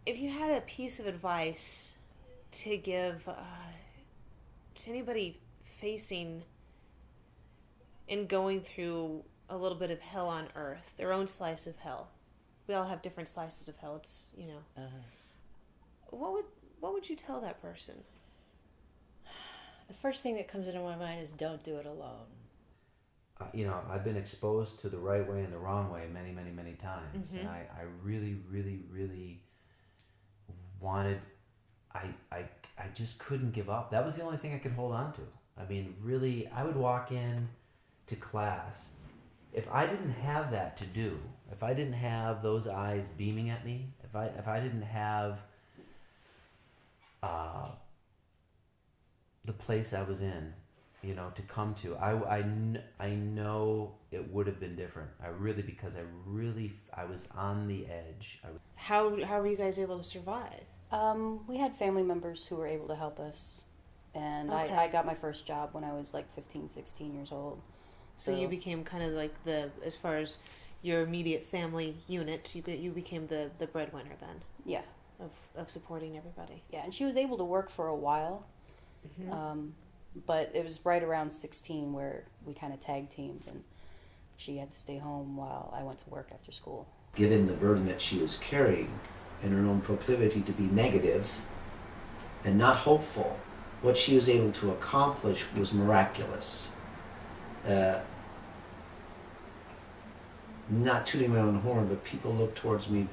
If you had a piece of advice to give to anybody facing and going through a little bit of hell on earth, their own slice of hell. We all have different slices of hell. It's, what would you tell that person? The first thing that comes into my mind is don't do it alone. I've been exposed to the right way and the wrong way many, many, many times. And I really, really, really wanted, I just couldn't give up. That was the only thing I could hold on to. I mean, really, I would walk in to class. If I didn't have that to do, if I didn't have those eyes beaming at me, if I didn't have the place I was in, to come to, I know it would have been different. Because I was on the edge. How were you guys able to survive? We had family members who were able to help us. And Okay. I got my first job when I was like 15, 16 years old. So you became kind of like as far as your immediate family unit, you became the breadwinner then. Yeah. Of supporting everybody. Yeah, and she was able to work for a while. Mm-hmm. But it was right around 16 where we kind of tag teamed, and she had to stay home while I went to work after school. Given the burden that she was carrying and her own proclivity to be negative and not hopeful, what she was able to accomplish was miraculous. Not tooting my own horn, but people look towards me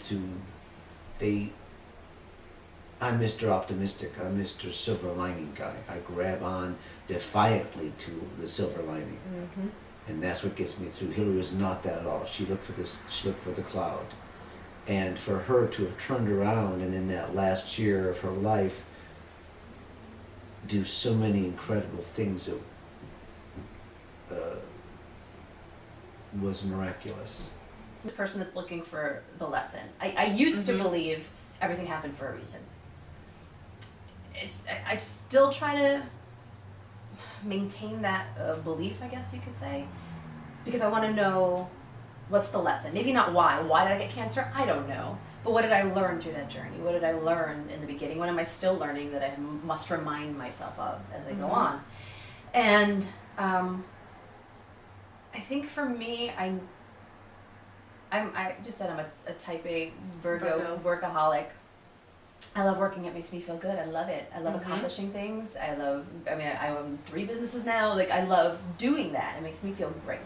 I'm Mr. Optimistic. I'm Mr. Silver Lining guy. I grab on defiantly to the silver lining. Mm-hmm. And that's what gets me through. Hillary was not that at all. She looked for the cloud. And for her to have turned around and in that last year of her life do so many incredible things that was miraculous. This person that's looking for the lesson. I used to believe everything happened for a reason. I still try to maintain that belief, I guess you could say, because I want to know what's the lesson. Maybe not why. Why did I get cancer? I don't know. But what did I learn through that journey? What did I learn in the beginning? What am I still learning that I must remind myself of as I go on? And I think for me, I just said I'm a type A Virgo workaholic. I love working. It makes me feel good. I love it. I love accomplishing things. I own 3 businesses now. Like, I love doing that. It makes me feel great.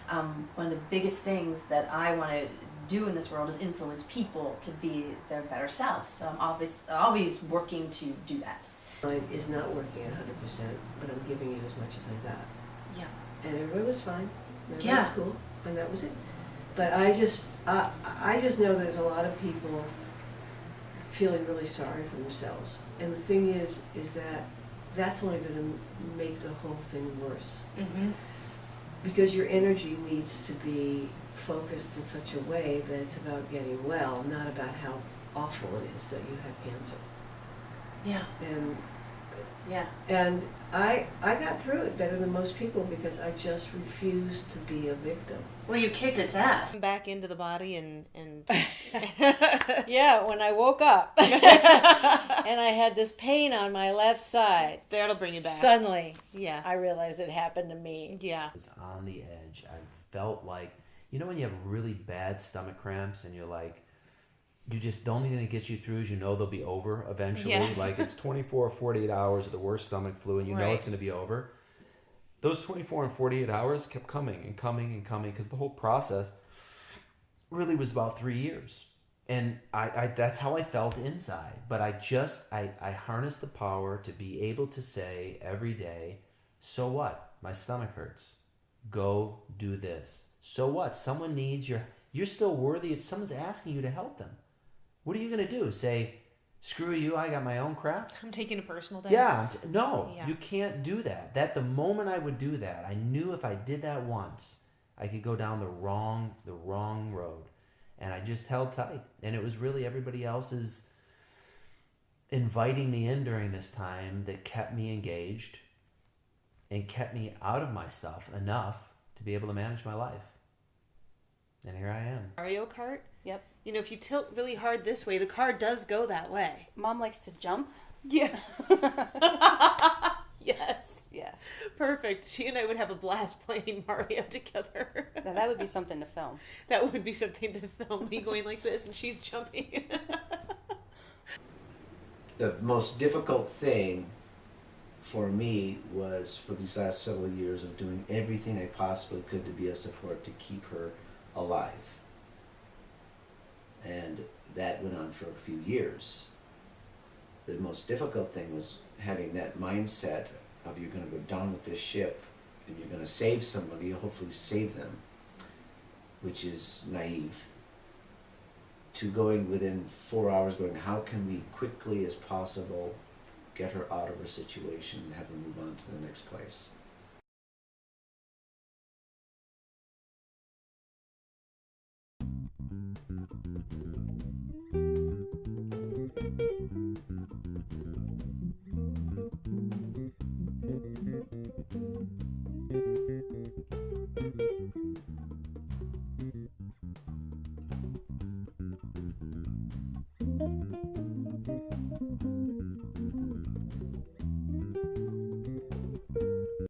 One of the biggest things that I want to do in this world is influence people to be their better selves. So I'm always working to do that. Mine is not working at 100%, but I'm giving it as much as I got. Yeah. And everybody was fine. Everybody Yeah. was cool, and that was it. But I just know there's a lot of people feeling really sorry for themselves. And the thing is that that's only going to make the whole thing worse. Mm-hmm. Because your energy needs to be focused in such a way that it's about getting well, not about how awful it is that you have cancer. Yeah. And I got through it better than most people because I just refused to be a victim. Well, you kicked its ass. Back into the body and Yeah, when I woke up and I had this pain on my left side, that'll bring you back. suddenly Yeah. I realized it happened to me. Yeah. I was on the edge. I felt like, when you have really bad stomach cramps and you're like, the only thing that gets you through is they'll be over eventually. Yes. Like, it's 24 or 48 hours of the worst stomach flu and Right. it's going to be over. Those 24 and 48 hours kept coming and coming and coming because the whole process really was about 3 years. And I that's how I felt inside. But I harnessed the power to be able to say every day, so what? My stomach hurts. Go do this. So what? Someone needs you're still worthy if someone's asking you to help them. What are you going to do? Say, screw you, I got my own crap? I'm taking a personal day. Yeah, no, Yeah. you can't do that. The moment I would do that, I knew if I did that once, I could go down the wrong road. And I just held tight. And it was really everybody else's inviting me in during this time that kept me engaged and kept me out of my stuff enough to be able to manage my life. And here I am. Mario Kart. Yep. You know, if you tilt really hard this way, the car does go that way. Mom likes to jump. Yeah. Yes. Yeah. Perfect. She and I would have a blast playing Mario together. Now that would be something to film. That would be something to film. Me going like this and she's jumping. The most difficult thing for me was for these last several years of doing everything I possibly could to be of support to keep her alive. And that went on for a few years. The most difficult thing was having that mindset of you're going to go down with this ship and you're going to save somebody, hopefully save them, which is naive, to going within 4 hours going, how can we quickly as possible get her out of her situation and have her move on to the next place.